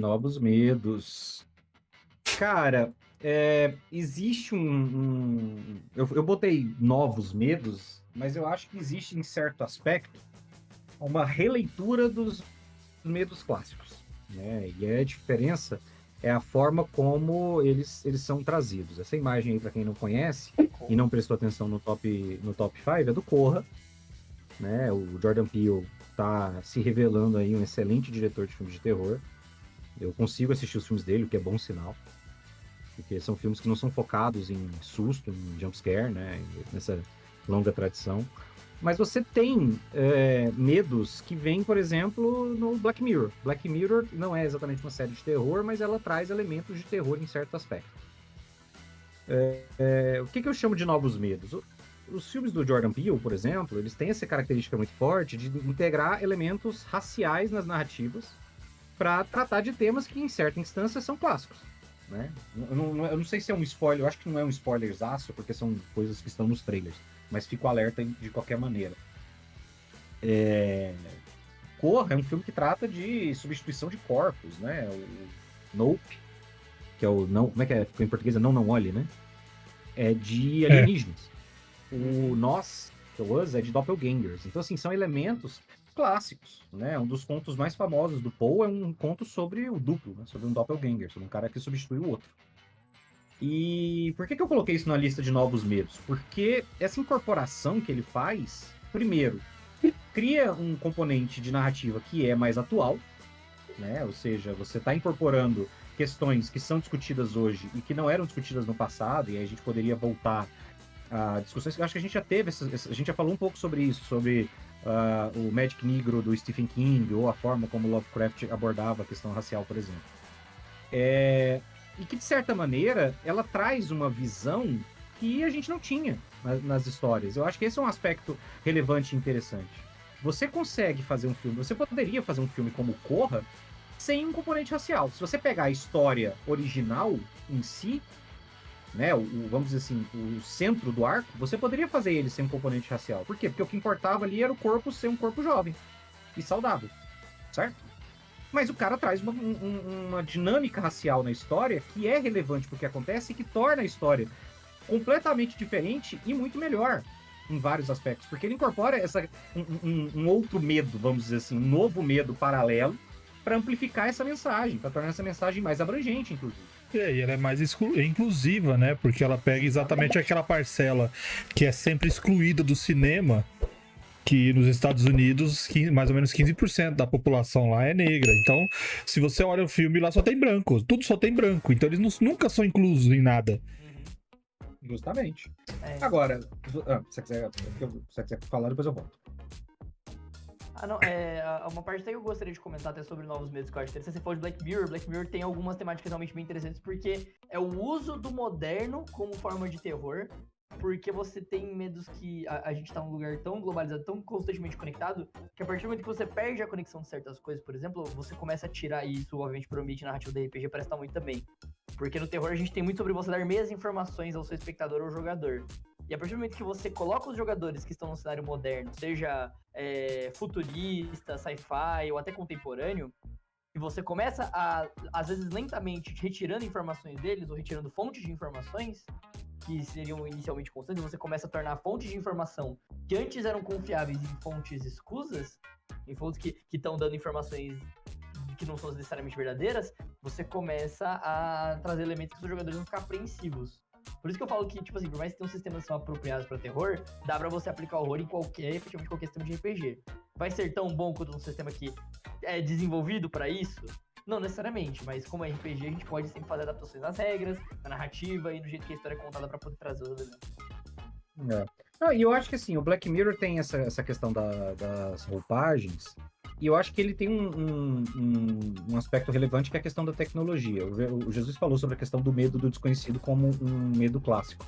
Novos medos. Cara, existe eu botei novos medos, mas eu acho que existe, em certo aspecto, uma releitura dos medos clássicos, né? E a diferença é a forma como eles são trazidos. Essa imagem aí, para quem não conhece e não prestou atenção no top 5, é do Corra, né? O Jordan Peele tá se revelando aí um excelente diretor de filmes de terror. Eu consigo assistir os filmes dele, o que é bom sinal, porque são filmes que não são focados em susto, em jumpscare, né? Nessa longa tradição. Mas você tem medos que vêm, por exemplo, no Black Mirror. Black Mirror não é exatamente uma série de terror, mas ela traz elementos de terror em certo aspecto. O que eu chamo de novos medos? Os filmes do Jordan Peele, por exemplo, eles têm essa característica muito forte de integrar elementos raciais nas narrativas para tratar de temas que, em certa instância, são clássicos. Né? Eu não sei se é um spoiler, eu acho que não é um spoilerzaço, porque são coisas que estão nos trailers, mas fico alerta de qualquer maneira. Corra é um filme que trata de substituição de corpos, né? O Nope, que é o não, como é que é? Ficou em português? Não, não olhe, né? É de É. alienígenas. O Nós, que é o Us, é de doppelgangers. Então, assim, são elementos clássicos, né? Um dos contos mais famosos do Poe é um conto sobre o duplo, né? Sobre um doppelganger, sobre um cara que substitui o outro. E por que eu coloquei isso na lista de novos medos? Porque essa incorporação que ele faz, primeiro, cria um componente de narrativa que é mais atual, né? Ou seja, você está incorporando questões que são discutidas hoje e que não eram discutidas no passado, e aí a gente poderia voltar a discussões que eu acho que a gente já teve, a gente já falou um pouco sobre isso, sobre o Magic Negro do Stephen King, ou a forma como Lovecraft abordava a questão racial, por exemplo. E que, de certa maneira, ela traz uma visão que a gente não tinha nas histórias. Eu acho que esse é um aspecto relevante e interessante. Você consegue fazer um filme, você poderia fazer um filme como Corra sem um componente racial. Se você pegar a história original em si, né, vamos dizer assim, o centro do arco, você poderia fazer ele sem um componente racial. Por quê? Porque o que importava ali era o corpo ser um corpo jovem e saudável, certo? Mas o cara traz uma dinâmica racial na história que é relevante pro que acontece e que torna a história completamente diferente e muito melhor em vários aspectos, porque ele incorpora um outro medo, vamos dizer assim, um novo medo paralelo para amplificar essa mensagem, para tornar essa mensagem mais abrangente, inclusive. E ela é mais inclusiva, né? Porque ela pega exatamente aquela parcela que é sempre excluída do cinema, que nos Estados Unidos, mais ou menos 15% da população lá é negra. Então, se você olha o filme, lá só tem branco. Tudo só tem branco. Então, eles nunca são inclusos em nada. Justamente. Agora, se você quiser falar, depois eu volto. Não, uma parte até que eu gostaria de comentar até sobre novos medos que eu acho interessante. Você falou de Black Mirror. Black Mirror tem algumas temáticas realmente bem interessantes, porque é o uso do moderno como forma de terror. Porque você tem medos que a gente tá num lugar tão globalizado, tão constantemente conectado, que a partir do momento que você perde a conexão de certas coisas, por exemplo, você começa a tirar, e isso obviamente pro ambiente narrativo da RPG parece estar muito também. Porque no terror a gente tem muito sobre você dar meias informações ao seu espectador ou jogador. E a partir do momento que você coloca os jogadores que estão no cenário moderno, seja futurista, sci-fi ou até contemporâneo, e você começa a, às vezes lentamente, retirando informações deles, ou retirando fontes de informações, que seriam inicialmente constantes, você começa a tornar fontes de informação que antes eram confiáveis em fontes escusas, em fontes que estão dando informações que não são necessariamente verdadeiras, você começa a trazer elementos que os jogadores vão ficar apreensivos. Por isso que eu falo que, tipo assim, por mais que tenham sistemas que são apropriados pra terror, dá pra você aplicar horror em efetivamente qualquer sistema de RPG. Vai ser tão bom quanto um sistema que é desenvolvido pra isso? Não necessariamente, mas como é RPG, a gente pode sempre fazer adaptações nas regras, na narrativa e no jeito que a história é contada pra poder trazer os elementos. E eu acho que assim, o Black Mirror tem essa questão das roupagens, e eu acho que ele tem um aspecto relevante que é a questão da tecnologia. O Jesus falou sobre a questão do medo do desconhecido como um medo clássico.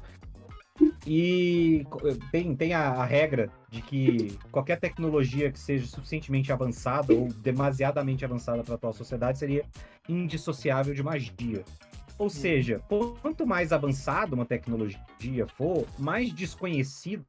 E tem a regra de que qualquer tecnologia que seja suficientemente avançada ou demasiadamente avançada para a atual sociedade seria indissociável de magia. Ou seja, quanto mais avançada uma tecnologia for, mais desconhecida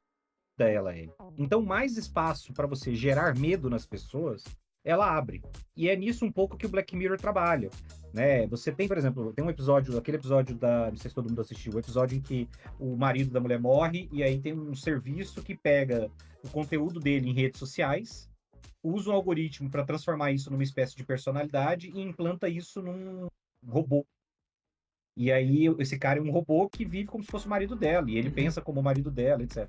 ela é. Então, mais espaço para você gerar medo nas pessoas ela abre. E é nisso um pouco que o Black Mirror trabalha, né? Você tem, por exemplo, tem um episódio, aquele episódio não sei se todo mundo assistiu, o episódio em que o marido da mulher morre e aí tem um serviço que pega o conteúdo dele em redes sociais, usa um algoritmo para transformar isso numa espécie de personalidade e implanta isso num robô. E aí esse cara é um robô que vive como se fosse o marido dela, e ele pensa como o marido dela, etc.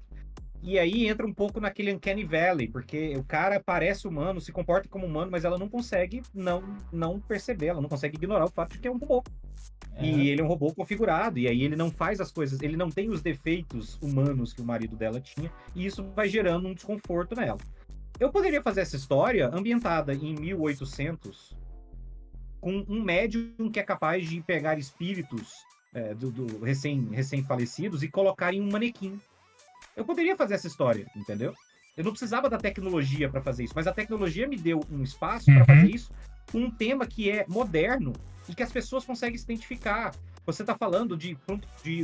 E aí entra um pouco naquele Uncanny Valley, porque o cara parece humano, se comporta como humano, mas ela não consegue não perceber, ela não consegue ignorar o fato de que é um robô. E ele é um robô configurado, e aí ele não faz as coisas, ele não tem os defeitos humanos que o marido dela tinha, e isso vai gerando um desconforto nela. Eu poderia fazer essa história ambientada em 1800, com um médium que é capaz de pegar espíritos do recém-falecidos e colocar em um manequim. Eu poderia fazer essa história, entendeu? Eu não precisava da tecnologia para fazer isso, mas a tecnologia me deu um espaço para fazer isso com um tema que é moderno e que as pessoas conseguem se identificar. Você está falando de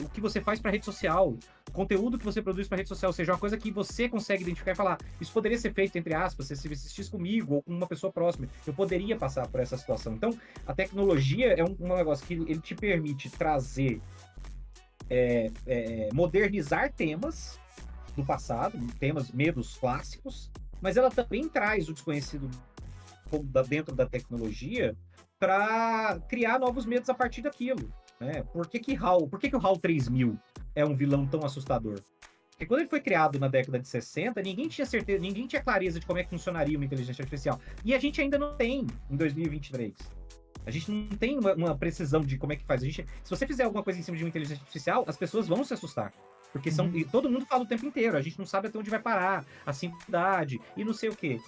o que você faz para rede social, conteúdo que você produz para rede social, ou seja, uma coisa que você consegue identificar e falar, isso poderia ser feito, entre aspas, se você assistisse comigo ou com uma pessoa próxima. Eu poderia passar por essa situação. Então, a tecnologia é um negócio que ele te permite trazer, modernizar temas do passado, temas, medos clássicos, mas ela também traz o desconhecido dentro da tecnologia para criar novos medos a partir daquilo. Né? Por que o HAL 3000 é um vilão tão assustador? Porque quando ele foi criado na década de 60, ninguém tinha certeza, ninguém tinha clareza de como é que funcionaria uma inteligência artificial. E a gente ainda não tem em 2023. A gente não tem uma precisão de como é que faz. Se você fizer alguma coisa em cima de uma inteligência artificial, as pessoas vão se assustar. Porque e todo mundo fala o tempo inteiro, a gente não sabe até onde vai parar, a simplicidade e não sei o quê.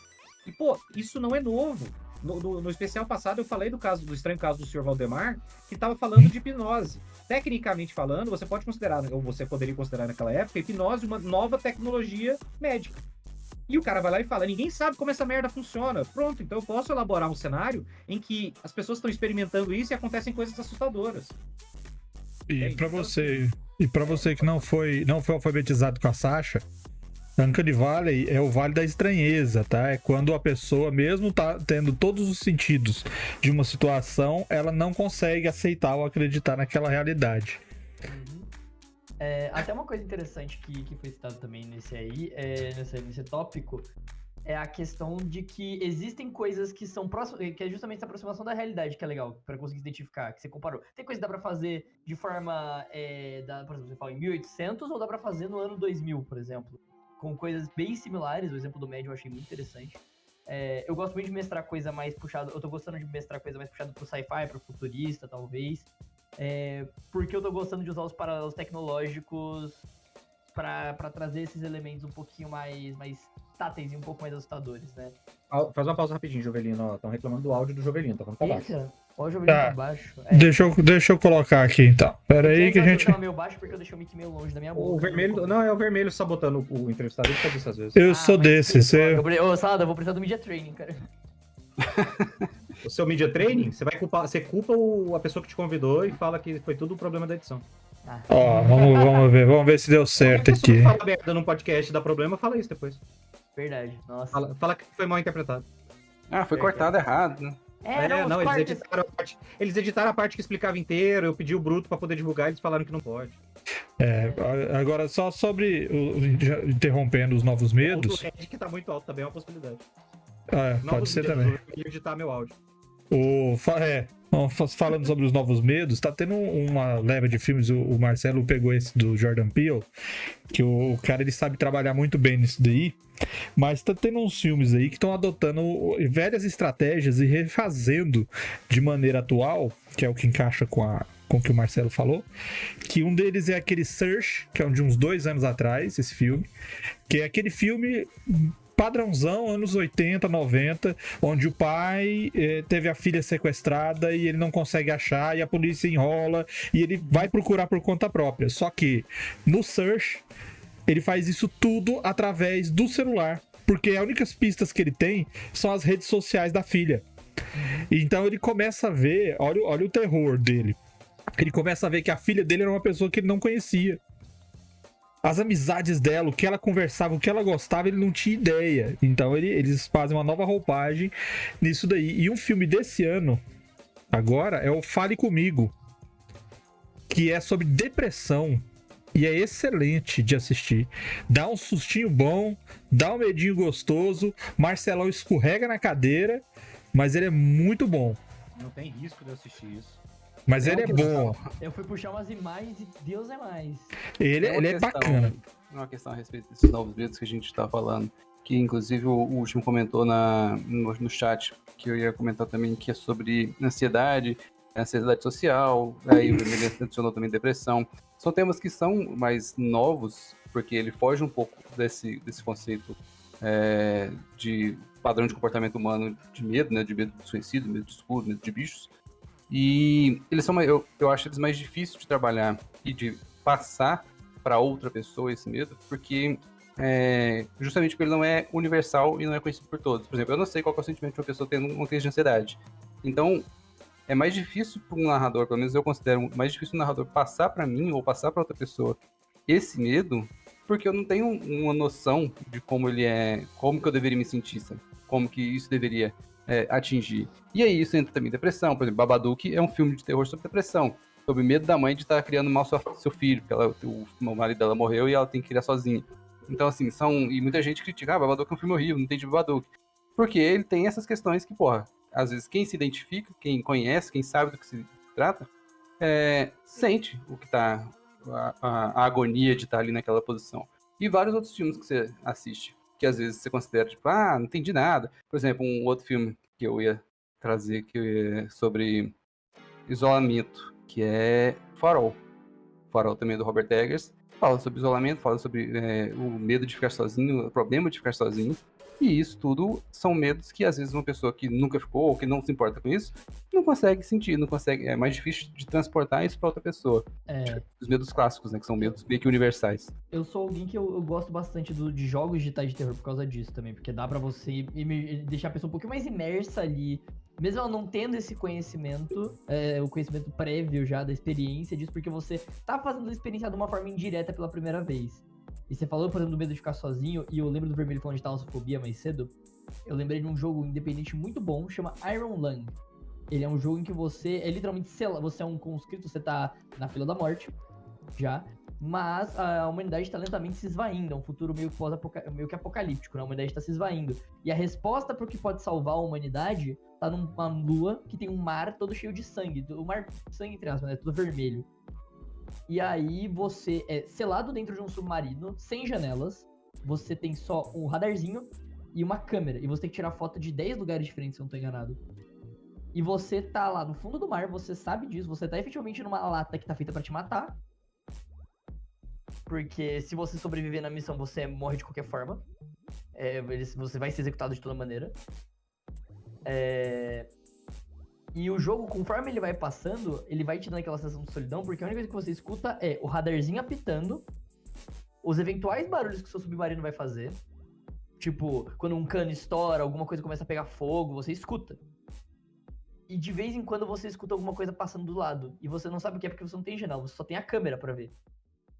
E, pô, isso não é novo. No especial passado eu falei do estranho caso do Sr. Valdemar, que estava falando de hipnose. Tecnicamente falando, você pode considerar, ou você poderia considerar naquela época, hipnose uma nova tecnologia médica. E o cara vai lá e fala, ninguém sabe como essa merda funciona. Pronto, então eu posso elaborar um cenário em que as pessoas estão experimentando isso e acontecem coisas assustadoras. E para você que não foi alfabetizado com a Sasha, Uncanny Valley é o Vale da Estranheza, tá? É quando a pessoa, mesmo tá tendo todos os sentidos de uma situação, ela não consegue aceitar ou acreditar naquela realidade. Até uma coisa interessante que foi citado também nesse tópico, é a questão de que existem coisas que são próximas, que é justamente essa aproximação da realidade, que é legal, para conseguir identificar, que você comparou. Tem coisa que dá pra fazer de forma, por exemplo, você fala em 1800, ou dá pra fazer no ano 2000, por exemplo. Com coisas bem similares, o exemplo do médium eu achei muito interessante. Eu gosto muito de mestrar coisa mais puxada, eu tô gostando de mestrar coisa mais puxada pro sci-fi, pro futurista, talvez. Porque eu tô gostando de usar os paralelos tecnológicos pra trazer esses elementos um pouquinho mais táteis e um pouco mais assustadores, né? Faz uma pausa rapidinho, Jovelino. Estão reclamando do áudio do Jovelino, tá falando que tá baixo. Eita, ó, o Jovelino tá baixo. Deixa eu colocar aqui, então. Pera aí que a gente... Tá meio baixo porque eu deixei o mic meio longe da minha boca. O vermelho... Não, é o vermelho sabotando o entrevistado, ele faz isso às vezes. Eu sou desse, Ô, Salada, eu vou precisar do Media Training, cara. O seu Media Training, você culpa a pessoa que te convidou e fala que foi tudo o problema da edição. Ó, vamos ver se deu certo aqui. Se fala merda num podcast dá problema, fala isso depois. Verdade, nossa. Fala que foi mal interpretado. Foi cortado errado, né? Não, eles editaram a parte que explicava inteiro, eu pedi o bruto pra poder divulgar, eles falaram que não pode. Agora só sobre, interrompendo os novos medos... O Red que tá muito alto também é uma possibilidade. Pode ser também. Eu queria editar meu áudio. Falando sobre os novos medos, tá tendo uma leva de filmes, o Marcelo pegou esse do Jordan Peele, que o cara ele sabe trabalhar muito bem nisso daí, mas tá tendo uns filmes aí que estão adotando velhas estratégias e refazendo de maneira atual, que é o que encaixa com o que o Marcelo falou, que um deles é aquele Search, que é de uns 2 anos atrás, esse filme, que é aquele filme... padrãozão, anos 80, 90, onde o pai teve a filha sequestrada e ele não consegue achar, e a polícia enrola, e ele vai procurar por conta própria. Só que no Search, ele faz isso tudo através do celular, porque as únicas pistas que ele tem são as redes sociais da filha. Então ele começa a ver, olha o terror dele, ele começa a ver que a filha dele era uma pessoa que ele não conhecia. as amizades dela, o que ela conversava, o que ela gostava, ele não tinha ideia. Então eles fazem uma nova roupagem nisso daí. E um filme desse ano, agora, é o Fale Comigo, que é sobre depressão. E é excelente de assistir. Dá um sustinho bom, dá um medinho gostoso, Marcelão escorrega na cadeira, mas ele é muito bom. Não tem risco de eu assistir isso. Mas ele é bom. Eu fui puxar umas imagens e Deus é mais. Ele é bacana. Uma questão a respeito desses novos medos que a gente tá falando, que inclusive o último comentou no chat, que eu ia comentar também, que é sobre ansiedade social, aí o Vermelho adicionou também depressão. São temas que são mais novos, porque ele foge um pouco desse conceito de padrão de comportamento humano de medo, né? De medo do desconhecido, medo de escuro, medo de bichos. E eles são, eu acho eles mais difíceis de trabalhar e de passar para outra pessoa esse medo, porque justamente porque ele não é universal e não é conhecido por todos. Por exemplo, eu não sei qual é o sentimento de uma pessoa tendo uma crise de ansiedade. Então, é mais difícil para um narrador, pelo menos eu considero mais difícil um narrador passar para mim ou passar para outra pessoa esse medo, porque eu não tenho uma noção de como ele é, como que eu deveria me sentir, sabe? Como que isso deveria atingir. E aí isso entra também em depressão. Por exemplo, Babadook é um filme de terror sobre depressão, sobre medo da mãe de estar criando mal seu filho, porque o marido dela morreu e ela tem que criar sozinha. Então, assim, e muita gente critica, Babadook é um filme horrível, não tem de Babadook. Porque ele tem essas questões que, às vezes quem se identifica, quem conhece, quem sabe do que se trata, sente o que tá, a agonia de estar ali naquela posição. E vários outros filmes que você assiste, que às vezes você considera, tipo, não entendi nada. Por exemplo, um outro filme que eu ia trazer que é sobre isolamento, que é Farol. Farol também é do Robert Eggers. Fala sobre isolamento, fala sobre o medo de ficar sozinho, o problema de ficar sozinho. E isso tudo são medos que, às vezes, uma pessoa que nunca ficou ou que não se importa com isso, não consegue sentir, não consegue. É mais difícil de transportar isso para outra pessoa. Tipo, os medos clássicos, né? Que são medos meio que universais. Eu sou alguém que eu gosto bastante de jogos digitais de terror por causa disso também, porque dá pra você deixar a pessoa um pouquinho mais imersa ali, mesmo ela não tendo esse conhecimento, o conhecimento prévio já da experiência disso, porque você tá fazendo a experiência de uma forma indireta pela primeira vez. E você falou, por exemplo, do medo de ficar sozinho, e eu lembro do Vermelho falando de talassofobia mais cedo. Eu lembrei de um jogo independente muito bom, chama Iron Lung. Ele é um jogo em que você é literalmente você é um conscrito, você tá na fila da morte, já, mas a humanidade tá lentamente se esvaindo, é um futuro meio que apocalíptico, né? A humanidade tá se esvaindo. E a resposta pro que pode salvar a humanidade tá numa lua que tem um mar todo cheio de sangue, o mar, sangue entre aspas, né? Tudo vermelho. E aí você é selado dentro de um submarino, sem janelas, você tem só um radarzinho e uma câmera, e você tem que tirar foto de 10 lugares diferentes, se eu não tô enganado. E você tá lá no fundo do mar, você sabe disso, você tá efetivamente numa lata que tá feita pra te matar, porque se você sobreviver na missão, você morre de qualquer forma, você vai ser executado de toda maneira. E o jogo, conforme ele vai passando, ele vai te dando aquela sensação de solidão, porque a única coisa que você escuta é o radarzinho apitando, os eventuais barulhos que o seu submarino vai fazer, tipo, quando um cano estoura, alguma coisa começa a pegar fogo, você escuta. E de vez em quando você escuta alguma coisa passando do lado, e você não sabe o que é porque você não tem janela, você só tem a câmera pra ver.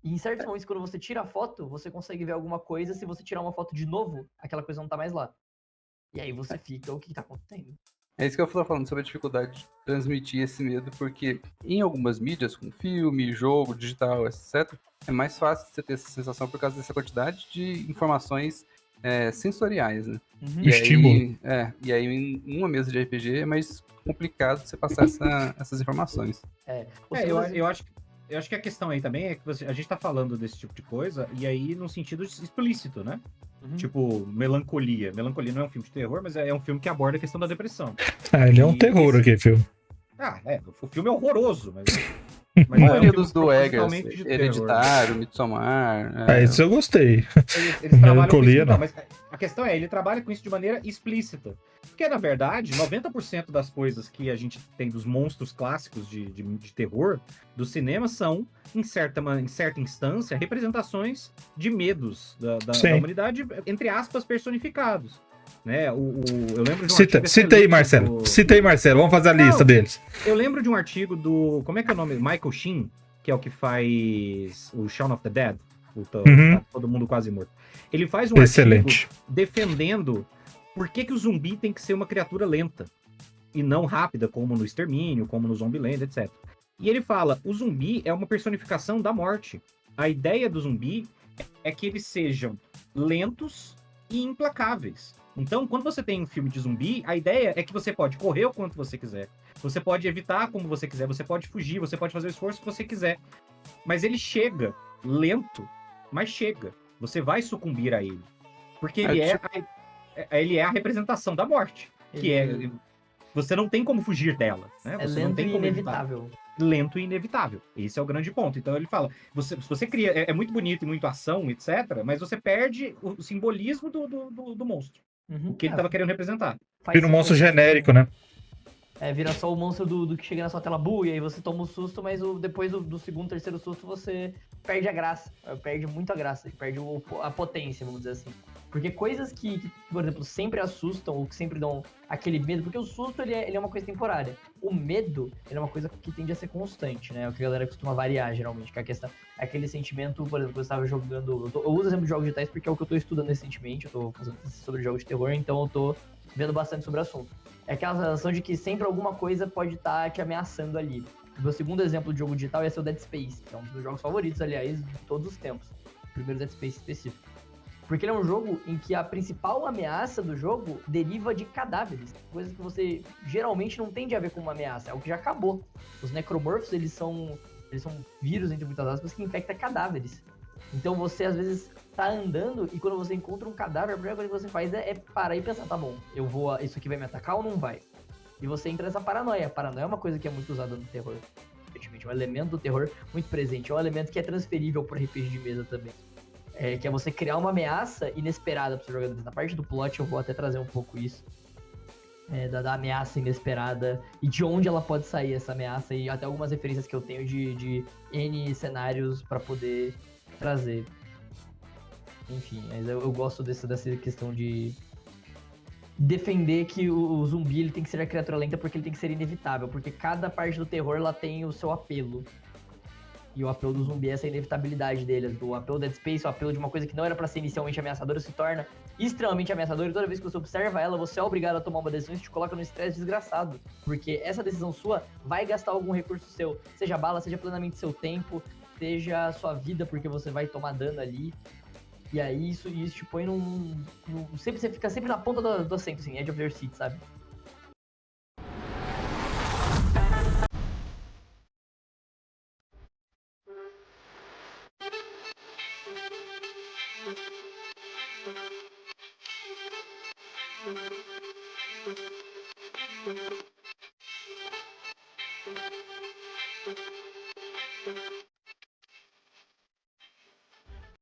E em certos momentos, quando você tira a foto, você consegue ver alguma coisa, se você tirar uma foto de novo, aquela coisa não tá mais lá. E aí você fica, o que tá acontecendo? É isso que eu tô falando sobre a dificuldade de transmitir esse medo, porque em algumas mídias, como filme, jogo, digital, etc., é mais fácil de você ter essa sensação por causa dessa quantidade de informações sensoriais, né? Uhum. Estímulo. E aí em uma mesa de RPG é mais complicado você passar essas informações. Eu acho que a questão aí também é que a gente tá falando desse tipo de coisa, e aí no sentido explícito, né? Uhum. Tipo, Melancolia. Melancolia não é um filme de terror, mas é um filme que aborda a questão da depressão. Ele é um terror aqui, filme. O filme é horroroso, mas A maioria dos do Eggers, propositalmente de terror. Hereditário, Midsommar... Isso eu gostei. Eles trabalham com Melancolia, isso, não. mas a questão ele trabalha com isso de maneira explícita. Porque, na verdade, 90% das coisas que a gente tem dos monstros clássicos de terror do cinema são, em certa instância, representações de medos da humanidade, entre aspas, personificados. Né? Eu lembro de um artigo Cita aí, Marcelo. Cita aí, Marcelo. Vamos fazer a lista deles. Eu lembro de um artigo do... Como é que é o nome? Michael Sheen, que é o que faz o Shaun of the Dead. Uhum. Tá todo mundo quase morto. Ele faz um Excelente. artigo defendendo por que o zumbi tem que ser uma criatura lenta e não rápida, como no Extermínio, como no Zombieland, etc. E ele fala, o zumbi é uma personificação da morte. A ideia do zumbi é que eles sejam lentos e implacáveis. Então, quando você tem um filme de zumbi, a ideia é que você pode correr o quanto você quiser. Você pode evitar como você quiser, você pode fugir, você pode fazer o esforço que você quiser. Mas ele chega lento, mas chega. Você vai sucumbir a ele. Porque ele é a representação da morte. Que Ele você não tem como fugir dela, né? é Você não lento tem e como evitar. inevitável. Lento e inevitável. Esse é o grande ponto. Então ele fala, se você cria, é muito bonito e muito ação, etc., mas você perde o simbolismo do monstro. Uhum. O que ele estava querendo representar. Faz Vira um monstro sentido. genérico, né? Vira só o monstro do que chega na sua tela, e aí você toma um susto, mas depois do segundo, terceiro susto, você perde a graça. Perde muito a graça, perde a potência, vamos dizer assim. Porque coisas que, por exemplo, sempre assustam, ou que sempre dão aquele medo, porque o susto, ele é uma coisa temporária. O medo, ele é uma coisa que tende a ser constante, né? É o que a galera costuma variar, geralmente, que a questão é aquele sentimento, por exemplo, que eu estava jogando... Eu uso exemplo de jogos digitais porque é o que eu tô estudando recentemente, eu tô fazendo sobre jogos de terror, então eu tô vendo bastante sobre o assunto. É aquela sensação de que sempre alguma coisa pode estar te ameaçando ali. O meu segundo exemplo de jogo digital ia ser o Dead Space, que é um dos meus jogos favoritos, aliás, de todos os tempos. O primeiro Dead Space específico. Porque ele é um jogo em que a principal ameaça do jogo deriva de cadáveres. Coisas que você geralmente não tende a ver como uma ameaça, é algo que já acabou. Os necromorphs, eles são vírus, entre muitas aspas, que infectam cadáveres. Então você, às vezes, tá andando e quando você encontra um cadáver, a primeira coisa que você faz é parar e pensar, tá bom, isso aqui vai me atacar ou não vai? E você entra nessa paranoia. A paranoia é uma coisa que é muito usada no terror. É um elemento do terror muito presente. É um elemento que é transferível pro RPG de mesa também. Que é você criar uma ameaça inesperada pro seu jogador. Na parte do plot eu vou até trazer um pouco isso. Da ameaça inesperada e de onde ela pode sair essa ameaça e até algumas referências que eu tenho de N cenários pra poder trazer. Enfim, mas eu gosto dessa questão de defender que o zumbi ele tem que ser a criatura lenta porque ele tem que ser inevitável, porque cada parte do terror ela tem o seu apelo. E o apelo do zumbi é essa inevitabilidade dele. O apelo do Dead Space, o apelo de uma coisa que não era pra ser inicialmente ameaçadora, se torna extremamente ameaçadora. E toda vez que você observa ela, você é obrigado a tomar uma decisão e te coloca num estresse desgraçado. Porque essa decisão sua vai gastar algum recurso seu. Seja bala, seja plenamente seu tempo, seja sua vida, porque você vai tomar dano ali. E aí isso te põe sempre, você fica sempre na ponta do assento, assim, edge of your seat, sabe?